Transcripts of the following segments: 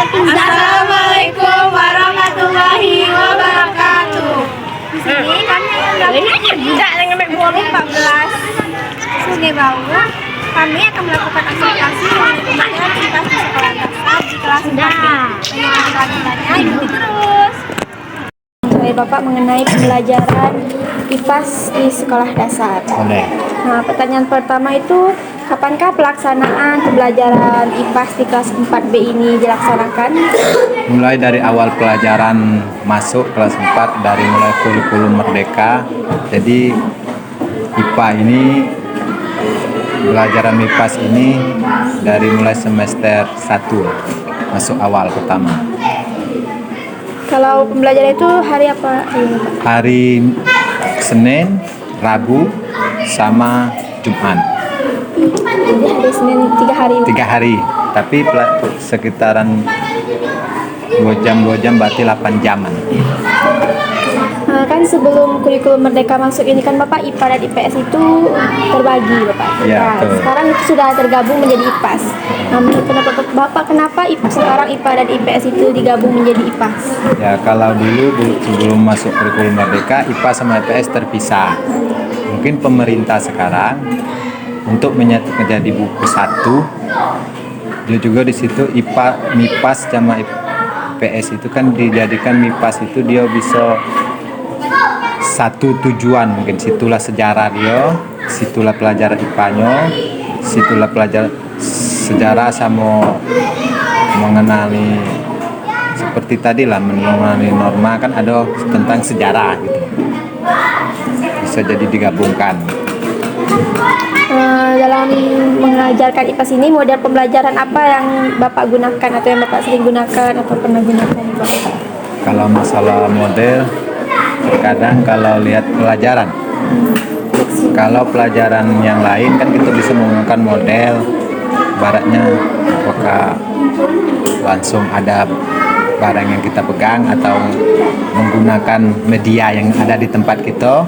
Assalamualaikum warahmatullahi wabarakatuh. Di sini kami akan melakukan tidak dengan buah 14 Sungai Bau. Kami akan melakukan aktivitas pembelajaran IPAS di sekolah dasar di kelas 4B. Bagaimana kelanjutannya? Ikuti terus. Bapak mengenai pembelajaran IPAS di sekolah dasar. Nah, pertanyaan pertama itu, kapankah pelaksanaan pembelajaran IPAS di kelas 4B ini dilaksanakan? Mulai dari awal pelajaran masuk kelas 4, dari mulai kurikulum Merdeka. Jadi IPA ini, pelajaran IPAS ini dari mulai semester 1 masuk awal pertama. Kalau pembelajaran itu hari apa? Hari Senin, Rabu, sama Jumat. Jadi hari Senin 3 hari. 3 hari, tapi sekitaran 2 jam berarti 8 jaman. Kan sebelum kurikulum Merdeka masuk ini kan Bapak IPA dan IPS itu terbagi Bapak. Ya, nah, sekarang itu sudah tergabung menjadi IPAS. Nah, menurut pendapat Bapak kenapa sekarang IPA dan IPS itu digabung menjadi IPAS? Ya, kalau dulu sebelum masuk kurikulum Merdeka IPA sama IPS terpisah. Mungkin pemerintah sekarang untuk menyatu menjadi buku satu. Dia juga di situ IPA, MIPAS sama IPS itu kan dijadikan MIPAS itu dia bisa satu tujuan, mungkin situlah sejarah dia, situlah pelajaran IPA-nya, situlah pelajaran sejarah sama mengenali seperti tadi lah, mengenali norma kan ada tentang sejarah gitu. Bisa jadi digabungkan. Dalam mengajarkan IPAS ini model pembelajaran apa yang Bapak gunakan atau yang Bapak sering gunakan atau pernah gunakan Bapak? Kalau masalah model, terkadang kalau lihat pelajaran, kalau pelajaran yang lain kan kita bisa menggunakan model, baratnya apakah langsung ada barang yang kita pegang atau menggunakan media yang ada di tempat kita.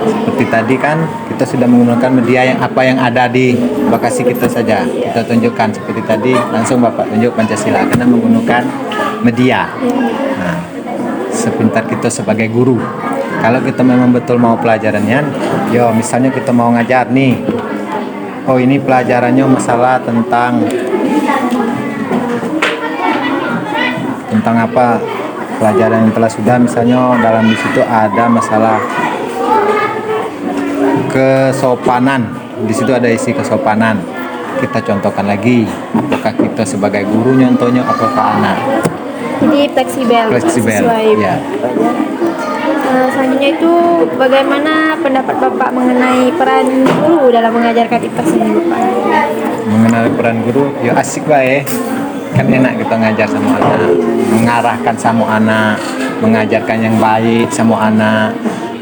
Seperti tadi kan kita sudah menggunakan media yang apa yang ada di lokasi kita saja kita tunjukkan. Seperti tadi langsung Bapak tunjuk Pancasila karena menggunakan media. Nah, sepintar kita sebagai guru, kalau kita memang betul mau pelajarannya, yo misalnya kita mau ngajar nih, oh ini pelajarannya masalah tentang apa, pelajaran yang telah sudah, misalnya dalam di situ ada masalah kesopanan, di situ ada isi kesopanan, kita contohkan lagi, apakah kita sebagai guru nyontohnya apakah anak. Jadi fleksibel sesuai ya. Selanjutnya itu bagaimana pendapat Bapak mengenai peran guru dalam mengajarkan IPAS ini Bapak? Mengenai peran guru, ya asik baik. Kan enak kita ngajar sama anak, mengarahkan sama anak, mengajarkan yang baik sama anak.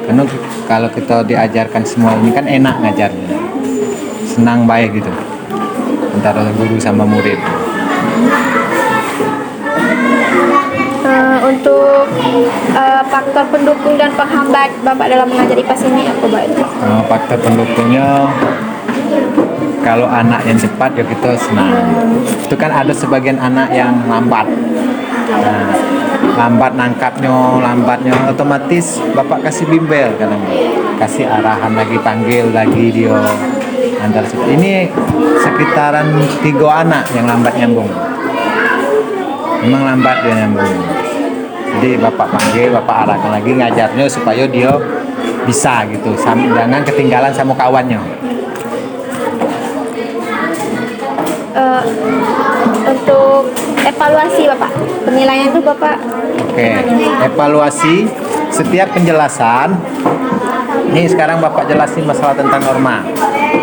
Karena kalau kita diajarkan semua ini kan enak ngajarnya, senang baik gitu antara guru sama murid. Untuk faktor pendukung dan penghambat Bapak dalam mengajar IPAS ini apa Pak? Faktor pendukungnya, kalau anak yang cepat ya kita senang. Itu kan ada sebagian anak yang lambat. Nah, lambat nangkapnya, lambatnya otomatis Bapak kasih bimbel kadang. Kasih arahan lagi, panggil lagi dia. Ini sekitaran 3 anak yang lambat nyambung. Memang lambat dia nyambung. Jadi Bapak panggil, Bapak arahkan lagi ngajarnya supaya dia bisa gitu. Jangan ketinggalan sama kawannya. Untuk evaluasi Bapak, penilaian itu Bapak. Oke, evaluasi setiap penjelasan. Ini sekarang Bapak jelasin masalah tentang norma.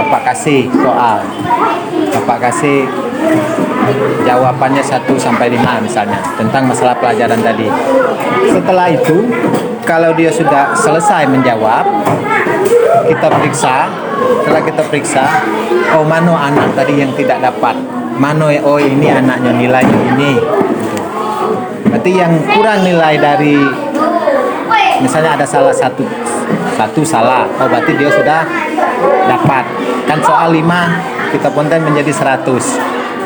Bapak kasih soal, Bapak kasih jawabannya 1 sampai 5 misalnya tentang masalah pelajaran tadi. Setelah itu, kalau dia sudah selesai menjawab, kita periksa. Setelah kita periksa, oh mana anak tadi yang tidak dapat, mana oh ini anaknya nilainya ini. Berarti yang kurang nilai dari, misalnya ada salah satu salah, oh berarti dia sudah dapat. Kan soal 5 kita konten menjadi 100.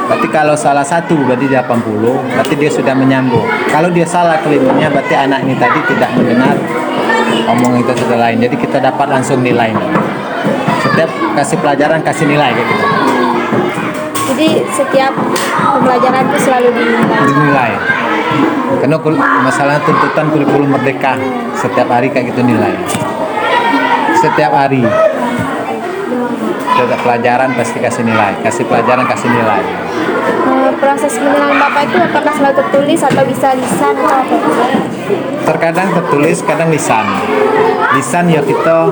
Berarti kalau salah satu berarti 80, berarti dia sudah menyambung. Kalau dia salah kelimanya berarti anak ini tadi tidak mendengar omong itu sudah lain. Jadi kita dapat langsung nilainya. Setiap kasih pelajaran kasih nilai kayak gitu. Jadi setiap pembelajaran itu selalu Dinilai. Karena masalah tuntutan kurikulum merdeka setiap hari kayak gitu nilai. Setiap hari. Setiap pelajaran pasti kasih nilai. Kasih pelajaran kasih nilai. Proses penilaian Bapak itu apakah selalu tertulis atau bisa lisan atau apa? Terkadang tertulis, kadang lisan. Lisan ya kita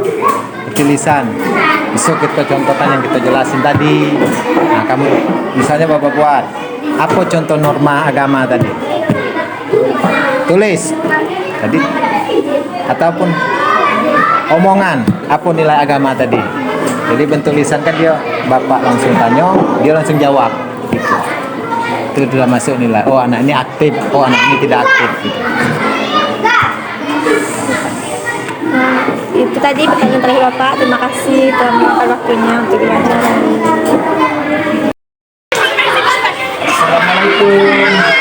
seperti lisan. Besok kita contohkan yang kita jelasin tadi. Nah, kamu misalnya Bapak buat apa contoh norma agama tadi? Tulis. Tadi ataupun omongan apa nilai agama tadi? Jadi bentuk lisan kan dia Bapak langsung tanya, dia langsung jawab gitu. Itu sudah masuk nilai. Oh, anak ini aktif, oh anak ini tidak aktif gitu. Itu tadi pertanyaan terakhir Bapak. Terima kasih telah meluangkan waktunya untuk diwawancara. Assalamualaikum.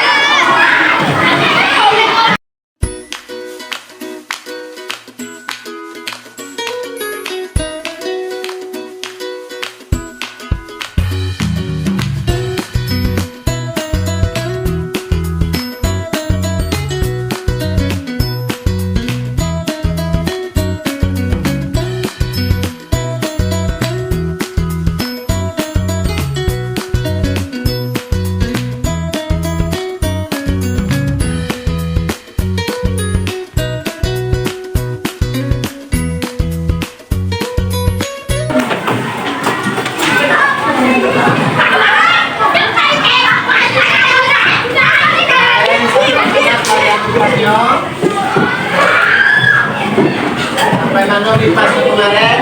Sampai mana di pas kemarin?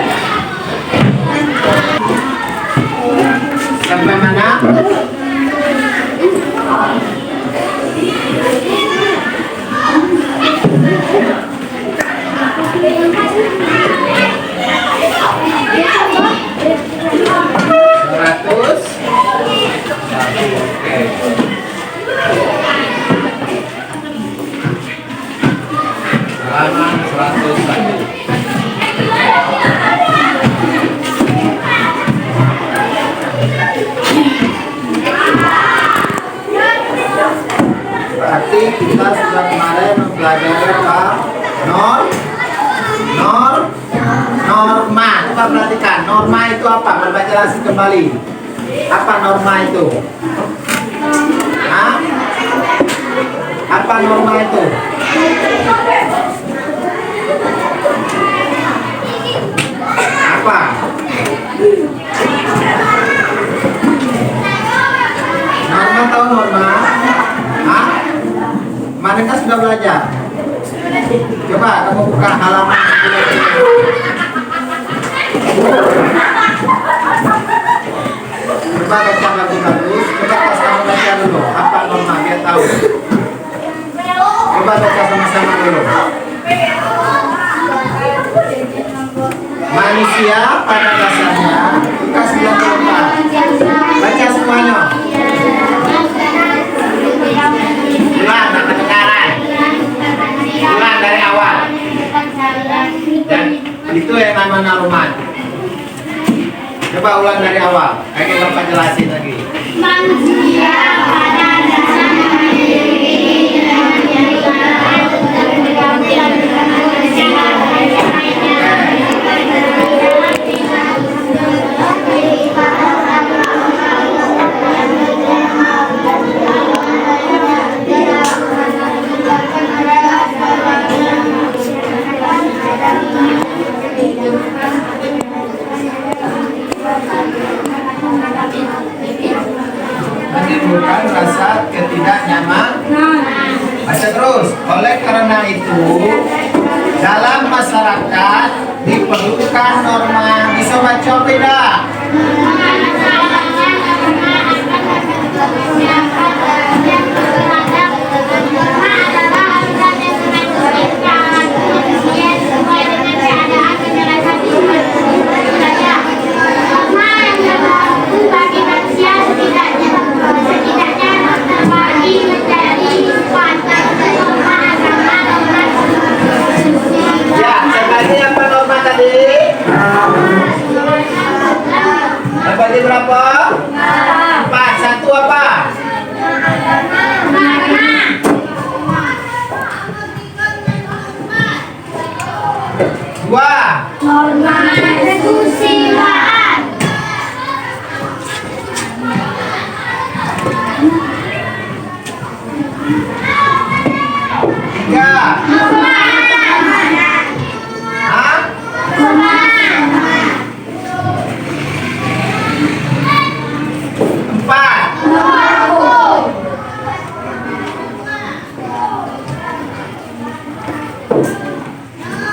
Sampai mana? Halaman 101. Berarti kita sudah kemarin mempelajari apa? Norma. Coba perhatikan, norma itu apa? Coba jelasin kembali. Apa norma itu? Hah? Apa norma itu? Apa? Norma tahu norma? Hah? Mereka sudah belajar. Coba kamu buka halaman 10. Coba baca bagus-bagus. Coba pas kamu baca dulu. Apa norma? Dia tahu. Coba baca sama-sama dulu. Manusia pada dasarnya suka 94. Baca semuanya. Ulang kedengaran. Ulang dari awal. Dan itu yang namanya rumat. Coba ulang dari awal. Kayak Bapak jelasin lagi. Manusia pada dasarnya menimbulkan rasa ketidaknyaman. Baca terus. Oleh karena itu, dalam masyarakat diperlukan norma. Bisa baca tidak? norma kesusilaan. Tiga. Hah? Empat.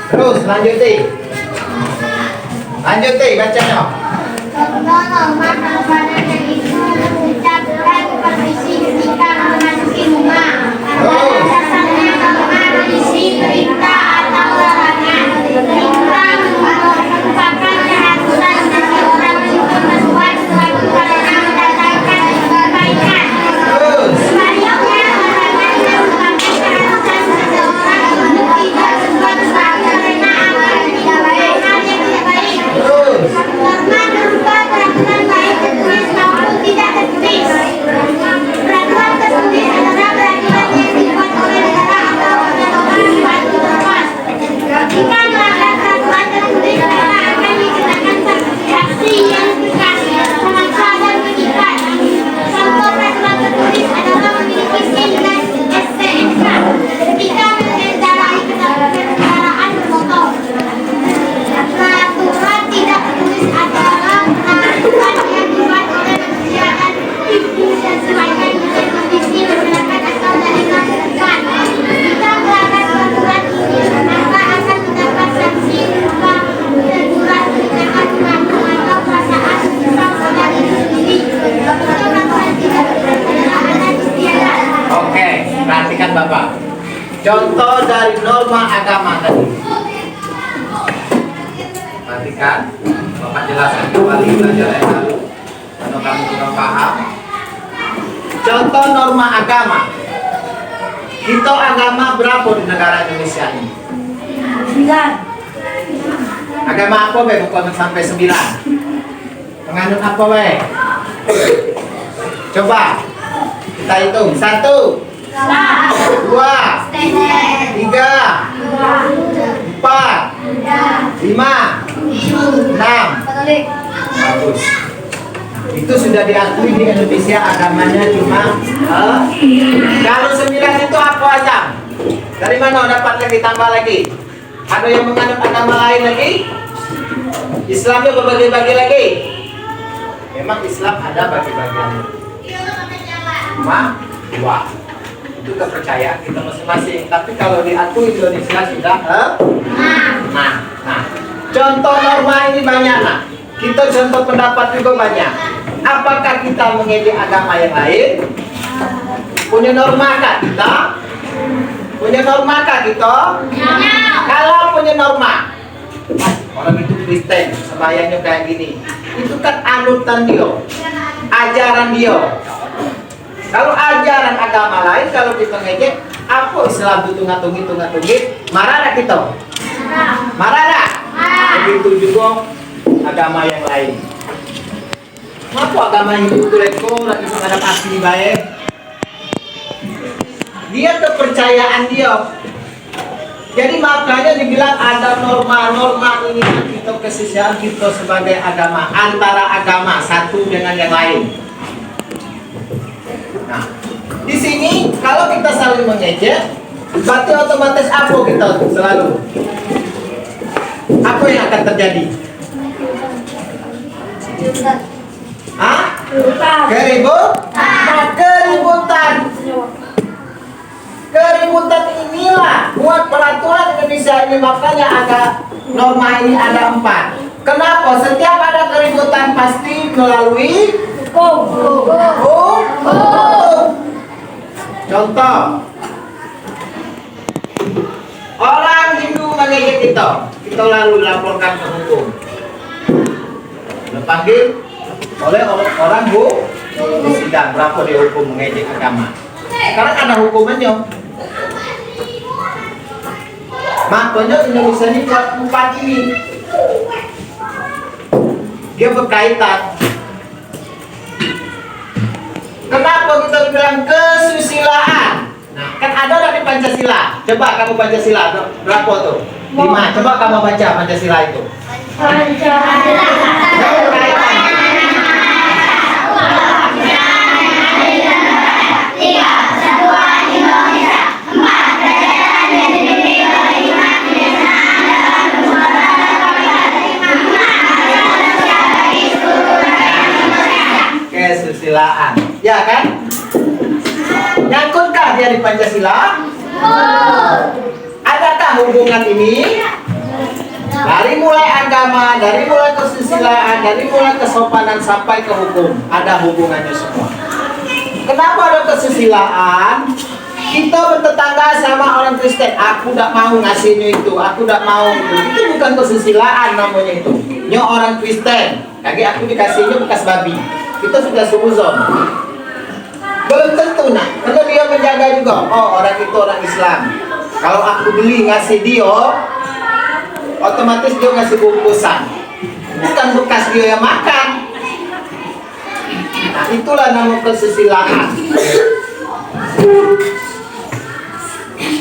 Terus lanjutin. Lanjutin bacanya. Contoh norma keluarannya itu mengucapkan permisi ketika memasuki rumah. Pada dasarnya norma berisi perintah atau larangan. Perintah merupakan keharusan bagi orang untuk berbuat suatu hal yang mendatangkan kebaikan. Terus. Sebaliknya larangan merupakan keharusan seseorang untuk tidak berbuat sesuatu karena akan mendapatkan hal yang tidak baik. Terus. Norma berupa peraturan baik tertulis maupun tidak tertulis. Peraturan tertulis adalah peraturan yang dibuat oleh negara atau oleh orang suatu tempat. Jika melanggar peraturan tertulis, maka akan dikenakan sanksi yang tegas, memaksa dan mengikat. Contoh peraturan tertulis adalah memiliki SIM dan STNK ketika mengendarai kendaraan bermotor. Peraturan tidak tertulis adalah peraturan yang dibuat oleh manusia dan disesuaikan dengan kondisi masyarakat atau daerah setempat. Jika melanggar peraturan ini, maka akan mendapat sanksi berupa teguran, tindakan hukum atau perasaan menyesal pada diri sendiri. Peraturan tidak tertulis adalah adat istiadat. Oke, perhatikan Bapak. Contoh dari norma agama tadi. Perhatikan, Bapak jelaskan kembali pelajaran yang lalu. Kalau kamu kurang paham. Contoh norma agama. Kita agama berapa di negara Indonesia ini? 9. Agama apa be? Bukan sampai 9. Penganut apa be? Coba kita hitung. 1, 2, 3, 4, 5, 6. Bagus. Itu sudah diakui di Indonesia agamanya cuma kalau 9 itu apa aja? Dari mana dapat lagi tambah lagi? Ada yang menganut agama lain lagi? Islamnya berbagi-bagi lagi? Memang Islam ada bagi-bagiannya. Cuma 2. Itu kepercayaan kita masing-masing. Tapi kalau diakui Indonesia sudah nah. Contoh norma ini banyak nah. Kita contoh pendapat juga banyak. Apakah kita mengejek agama yang lain? Punya norma kah kita? Punya norma kah kita? Kalau punya norma, orang itu Kristen, sebayangnya kayak gini. Itu kan anutan dia, ajaran dia. Kalau ajaran agama lain, kalau kita ngejek, apa Islam itu ngatung-ngatung, marah dah kita? Marah dah? Begitu juga agama yang lain. Kenapa agama Hindu itu lekor lagi menghadap asli baik? Dia kepercayaan dia. Jadi makanya dibilang ada norma-norma ini kita kesisian kita sebagai agama antara agama satu dengan yang lain. Nah, di sini kalau kita saling mengejek, berarti otomatis apa kita selalu? Apa yang akan terjadi? Keributan inilah buat peraturan Indonesia ini, makanya ada norma ini ada 4. Kenapa? Setiap ada keributan pasti melalui hukum. Contoh, orang Hindu mengejek kita lalu laporkan ke hukum. Dipanggil oleh orang sidang berapa dia hukum mengejek agama. Sekarang ada hukumannya. Makanya Indonesia ini buat 4 ini. Dia berkaitan. Kenapa kita bilang kesusilaan? Nah, kan ada dari Pancasila. Coba kamu Pancasila berapa tuh? 5. Coba kamu baca Pancasila itu. Kesusilaan, ya kan? Nyangkutkah dia di Pancasila? Adakah hubungan ini? Dari mulai agama, dari mulai kesusilaan, dari mulai kesopanan sampai ke hukum, ada hubungannya semua. Kenapa ada kesusilaan? Kita bertetangga sama orang Kristen, aku tidak mau ngasihnya itu, aku tidak mau itu bukan kesusilaan namanya itu. Nyo orang Kristen, lagi aku dikasihnya bekas babi, kita sudah suzon. Belum tentu nak, karena dia menjaga juga. Oh orang itu orang Islam. Kalau aku beli ngasih dia, otomatis dia ngasih bungkusan, bukan bekas dia yang makan. Nah itulah nama kesusilaan.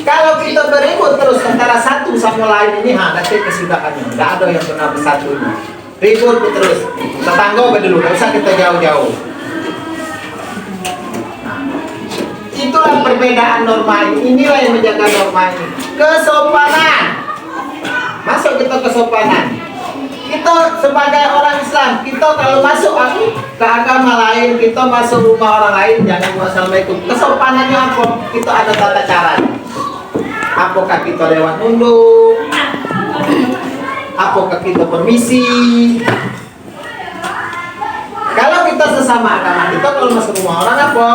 Kalau kita beribut terus antara satu sama lain ini, nanti kesudahannya. Tidak ada yang pernah bersatu ini. Ribut terus. Tetangga dulu, tidak usah kita jauh-jauh. Itulah perbedaan norma ini. Inilah yang menjaga norma ini. Kesopanan. Masuk kita kesopanan. Kita sebagai orang Islam, kita kalau masuk ke agama lain, kita masuk rumah orang lain, jangan wassalamualaikum. Kesopanannya apa? Kita ada tata caranya. Apakah kita lewat nunduk? Apakah kita permisi? Kalau kita sesama agama kita, kalau masuk rumah orang apa?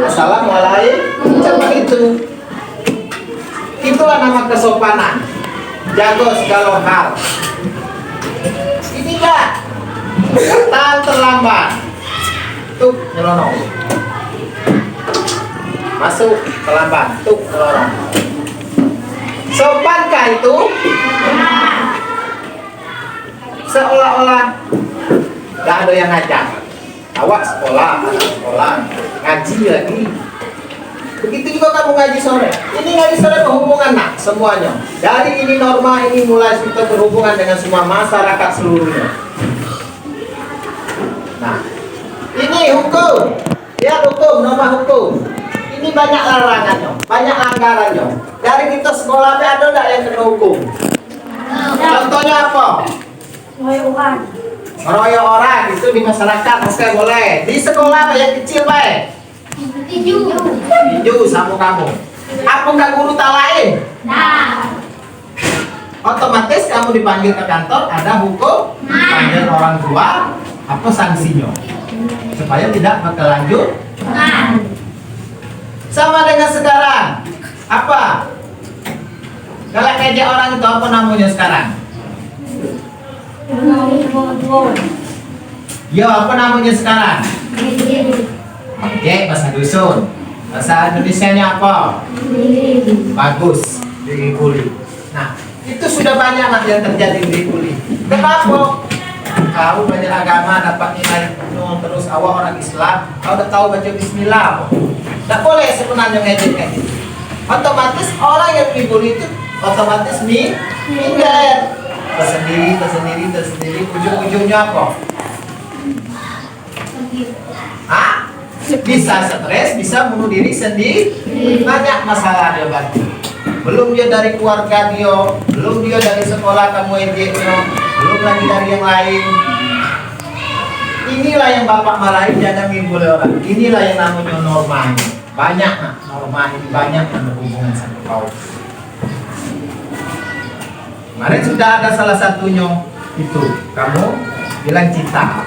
Assalamualaikum. Seperti itu. Itulah nama kesopanan. Jago segala hal. Ini enggak datang terlambat. Tuh nyelonong. Masuk terlambat. Tuh nyelonong. Sopankah itu? Seolah-olah nggak ada yang ngajak. Awak sekolah, anak sekolah, ngaji lagi. Begitu juga kamu ngaji sore. Ini ngaji sore berhubungan nak semuanya. Dari ini norma ini mulai kita berhubungan dengan semua masyarakat seluruhnya. Nah, ini hukum. Ya hukum, norma hukum. Ini banyak larangannya, banyak anggarannya. Dari kita sekolah ada enggak yang kena hukum? Contohnya apa? Meroyok orang itu di masyarakat oke boleh. Di sekolah yang kecil baik. Tinju sama kamu. Apakah guru tak lain? Otomatis kamu dipanggil ke kantor, ada hukum, panggil orang tua, apa sanksinya? Supaya tidak berkelanjut. Sama dengan sekarang. Apa? Kalau ngejek orang itu apa namanya sekarang? Ya, apa namanya sekarang? Oke, bahasa dusun. Bahasa Indonesianya apa? Bagus, dibully. Nah, itu sudah banyak lah yang terjadi dibully. Kenapa? Kau banyak agama dapat nilai penuh terus awak orang Islam, kau udah tahu baca Bismillah. Tidak boleh sebenarnya ngejek kayak gitu. Otomatis orang yang dibully itu otomatis minder. Tersendiri, ujung-ujungnya apa? Bisa stres, bisa bunuh diri sendiri. Banyak masalah dia bantu. Belum dia dari keluarga dia, belum dia dari sekolah kamu ejeknya, belum lagi dari yang lain. Inilah yang Bapak marahin, jangan ngibul orang. Inilah yang namanya norma ini. Banyak nah, norma ini banyak yang berhubungan sama kau. Kemarin sudah ada salah satunya itu, kamu bilang cinta.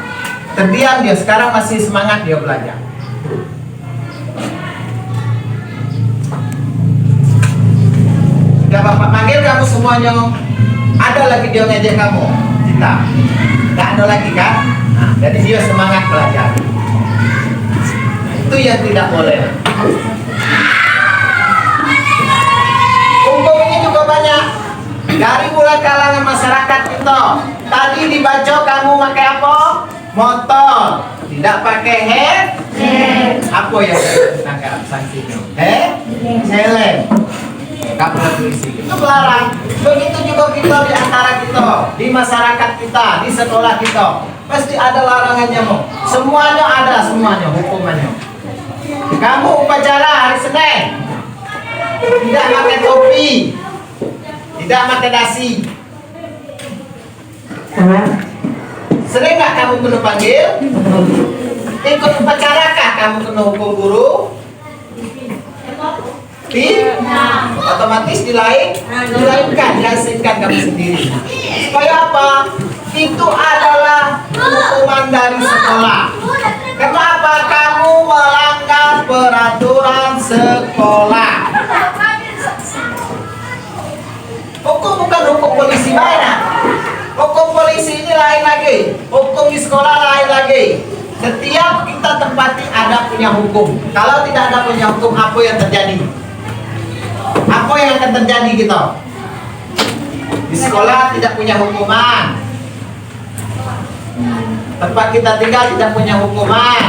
Terdiam dia, sekarang masih semangat dia belajar. Sudah Bapak panggil kamu semuanya, ada lagi dia ngejek kamu, cinta. Tidak ada lagi kan? Nah, jadi dia semangat belajar. Itu yang tidak boleh. Hukum ini juga banyak. Dari mulai kalangan masyarakat kita. Tadi dibaca kamu pakai apa? Motor. Tidak pakai helm. Apa yang ditangkap sanksinya? Helm. Nggak boleh berisik. Itu melarang. Begitu juga kita di antara kita, di masyarakat kita, di sekolah kita, pasti ada larangannya mo. Semuanya ada, semuanya hukumannya. Kamu upacara hari Senin, tidak pakai topi, tidak pakai dasi. Sering nggak kamu kena panggil? Ikut upacarakah kamu kena hukum guru? Otomatis dilainkan, dihasilkan kamu sendiri. Supaya apa? Itu adalah hukuman dari sekolah. Kenapa kamu melanggar peraturan sekolah? Hukum bukan hukum polisi mana? Hukum polisi ini lain lagi. Hukum di sekolah lain lagi. Setiap kita tempati ada punya hukum. Kalau tidak ada punya hukum, apa yang terjadi? Apa yang akan terjadi gitu? Di sekolah tidak punya hukuman. Tempat kita tinggal tidak punya hukuman.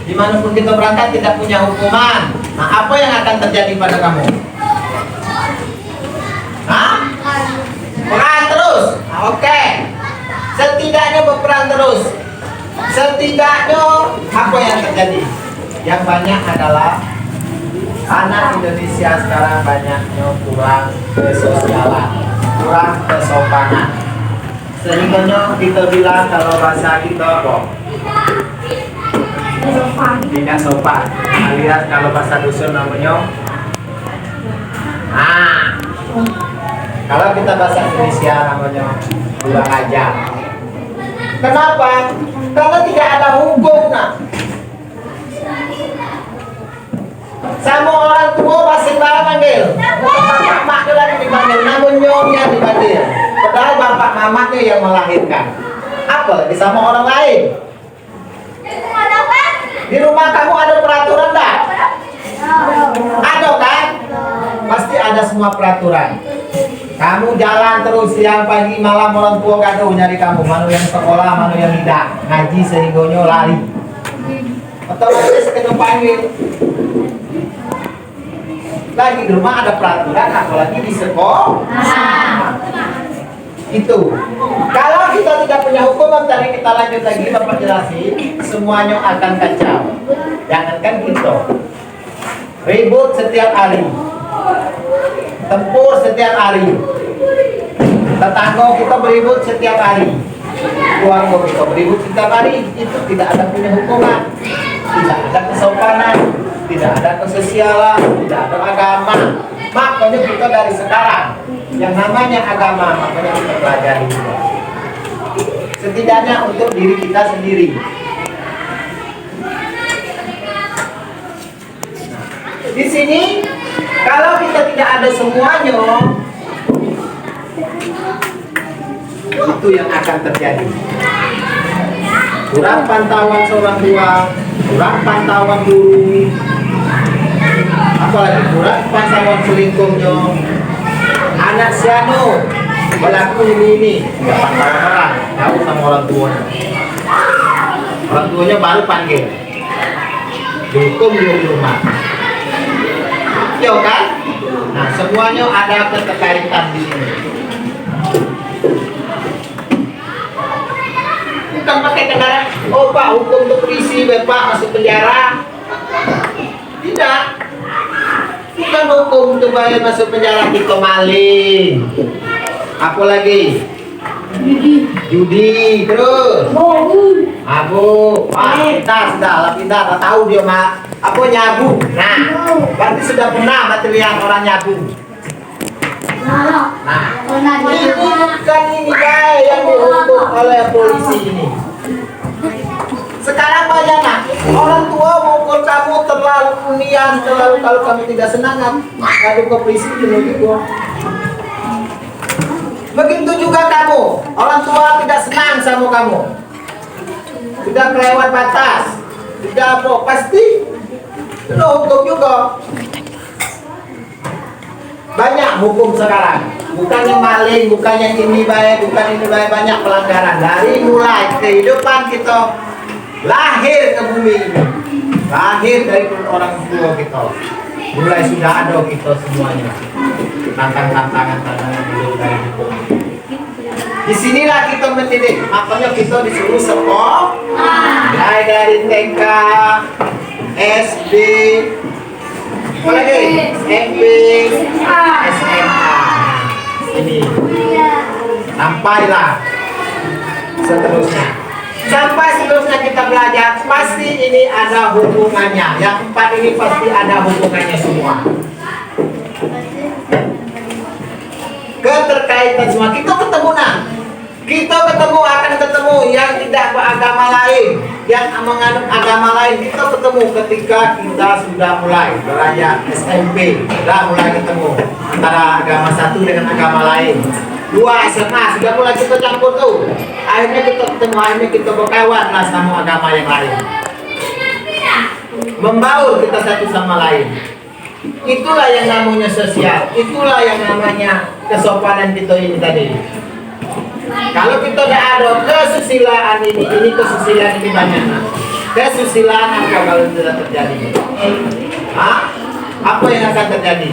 Dimanapun kita berangkat tidak punya hukuman. Nah, apa yang akan terjadi pada kamu? Hah? Perang terus? Nah, oke. Setidaknya berperang terus. Setidaknya apa yang terjadi? Yang banyak adalah anak Indonesia sekarang banyaknya kurang kesosialan, kurang kesopanan. Sehingga kita bilang kalau bahasa kita apa? Tidak sopan. Alias kalau bahasa dusun namanya kalau kita bahasa Indonesia namanya kurang ajar. Kenapa? Karena tidak ada hukum nah. Sama orang tua masih barang panggil. Bapak mak itu lagi dipanggil, namun nyomnya dipanggil. Padahal bapak mamaknya yang melahirkan. Apa lagi sama orang lain? Di rumah kamu ada peraturan tak? Ada kan? Pasti ada semua peraturan. Kamu jalan terus siang, pagi, malam orang tua gaduh nyari kamu. Mana yang sekolah, mana yang tidak. Ngaji sehingga lari. Otomatis kena panggil. Lagi di rumah ada peraturan, apalagi di sekolah. Itu. Kalau kita tidak punya hukum, tadi kita lanjut lagi, Bapak jelasin, semuanya akan kacau. Jangankan kita. Ribut setiap hari. Tempur setiap hari. Tetangga kita beribut setiap hari. Keluarga kita beribut setiap hari. Itu tidak ada punya hukuman. Tidak ada kesopanan. Tidak ada kesosialan. Tidak ada agama. Makanya kita dari sekarang yang namanya agama, makanya kita pelajari juga. Setidaknya untuk diri kita sendiri. Di sini kalau kita tidak ada semuanya, itu yang akan terjadi. Kurang pantauan seorang tua, kurang pantauan guru, apalagi kurang pantauan selingkuhnya. Anak siano berlaku ini, ya pantauan orang, jauh sama orang tuanya. Orang tuanya baru panggil, dihukum di rumah. Yo kan? Nah, semuanya ada keterkaitan di sini. Bukan pakai kendaraan. Oh Pak, hukum untuk polisi, Bapak masuk penjara. Tidak. Bukan hukum untuk bayar masuk penjara, kita maling. Apa lagi? Judi terus. Abu. Wah, kita sudah tak tahu dia mah. Apa nyabu? Nah, berarti sudah pernah material orang nyabu. Nah, ini bukan ini guys yang dihukum oleh polisi ini. Sekarang banyak nak orang tua mukul kamu terlalu niat, terlalu kalau kamu tidak senang ngadu ke polisi begitu. Begitu juga kamu, orang tua tidak senang sama kamu, sudah kelewat batas, sudah apa pasti kena hukum juga. Banyak hukum sekarang, bukannya maling, bukannya ini baik, bukan ini baik, banyak pelanggaran dari mulai kehidupan kita lahir ke bumi ini, lahir dari orang tua kita, mulai sudah ada kita semuanya. tantangan hidup dari hukum. Disinilah kita mendidik, makanya kita disuruh sekolah dari TK, SD, apa lagi? SMP, SMA. Ini sampailah seterusnya. Sampai seterusnya kita belajar, pasti ini ada hubungannya. Yang 4 ini pasti ada hubungannya semua. Keterkaitan semua. Kita ketemu akan ketemu yang tidak beragama lain, yang menganut agama lain. Kita ketemu ketika kita sudah mulai belajar SMP, sudah mulai ketemu antara agama satu dengan agama lain. 2 SMA sudah mulai kita campur tuh. Akhirnya kita ketemu, akhirnya kita berkawan lah sama agama yang lain. Membaur kita satu sama lain. Itulah yang namanya sosial. Itulah yang namanya kesopanan kita ini tadi. Kalau kita tidak ada kesusilaan ini kesusilaan ini banyak. Kesusilaan apa kalau tidak terjadi? Apa yang akan terjadi?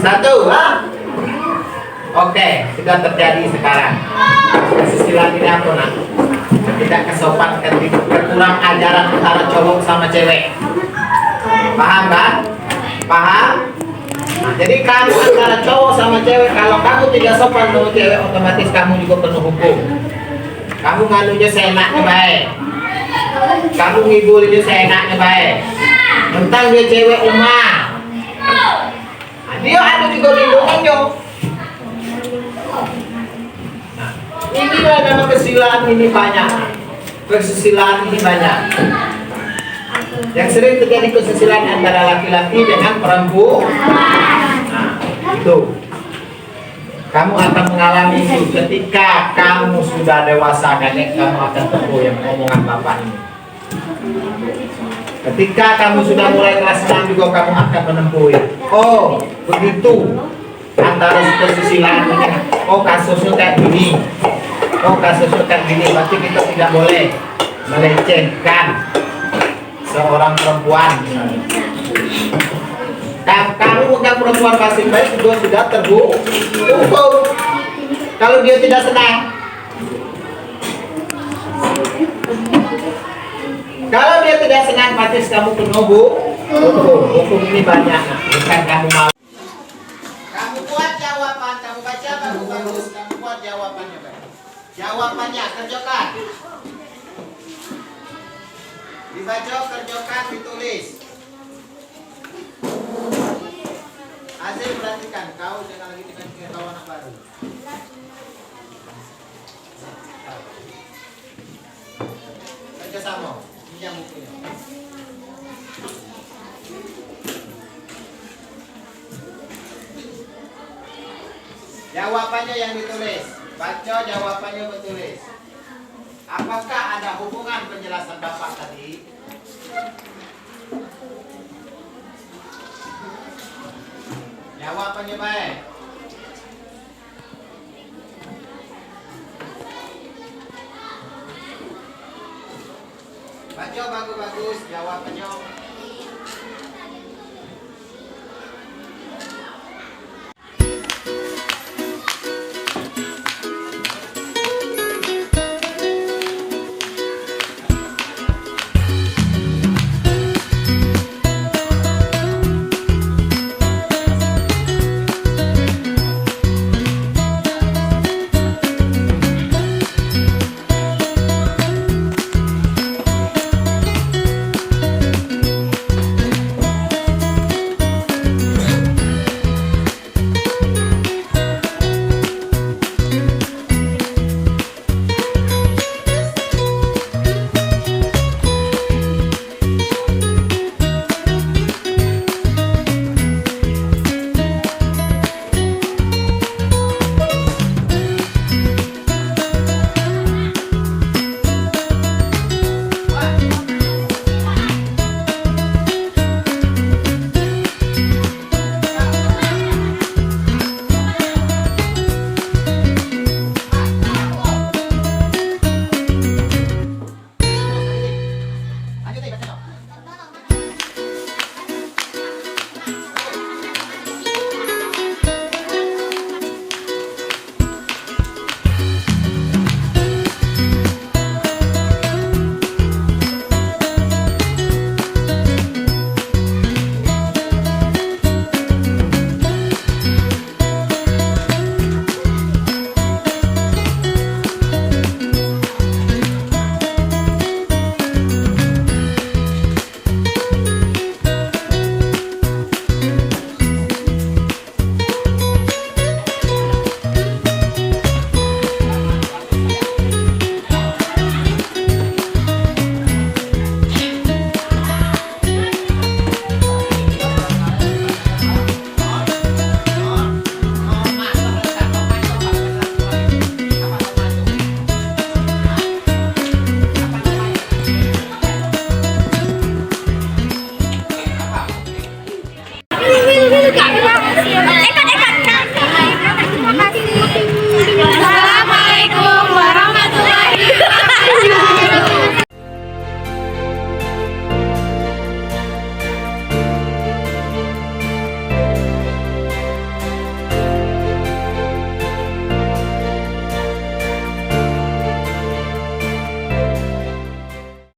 Satu, Oke, sudah terjadi sekarang. Kesusilaan ini apa nak? Tidak kesopan, kurang ajaran antara cowok sama cewek. Paham kan? Paham? Nah, jadi kamu antara cowok sama cewek, kalau kamu tidak sopan sama cewek, otomatis kamu juga penuh hukum. Kamu ngalunya seenaknya baik. Kamu ngibulinnya seenaknya baik. Mentang dia cewek lemah. Nah, dia ada juga lindungannya. Nah, inilah nama kesusilaan ini banyak. Kesusilaan ini banyak. Yang sering terjadi kesusilaan antara laki-laki dengan perempuan. Nah, itu. Kamu akan mengalami itu ketika kamu sudah dewasa, nenek kamu akan tempuh yang omongan bapak ini. Ketika kamu sudah mulai kelas 6 juga kamu akan menempuh. Oh, begitu. Antara kesusilaan ini. Oh, kasusnya kayak gini. Oh, kasusnya kayak gini. Berarti kita tidak boleh melecehkan seorang perempuan. Kamu yang perempuan kasih baik juga sudah terhukum. Kalau dia tidak senang, kalau dia tidak senang, pasti kamu penuh hukum ini banyak. Bukan kamu mau. Kamu buat jawaban, kamu baca bagus, kamu buat jawabannya baik. Jawabannya kerjakan. Dibaca, kerjakan, ditulis. Hasil perhatikan, kau jangan lagi dengan kau anak baru. Kerja sama, pinjam bukunya. Jawabannya yang ditulis. Baca jawabannya bertulis. Apakah ada hubungan penjelasan Bapak tadi? Jawabannya baik. Baca bagus-bagus jawabannya.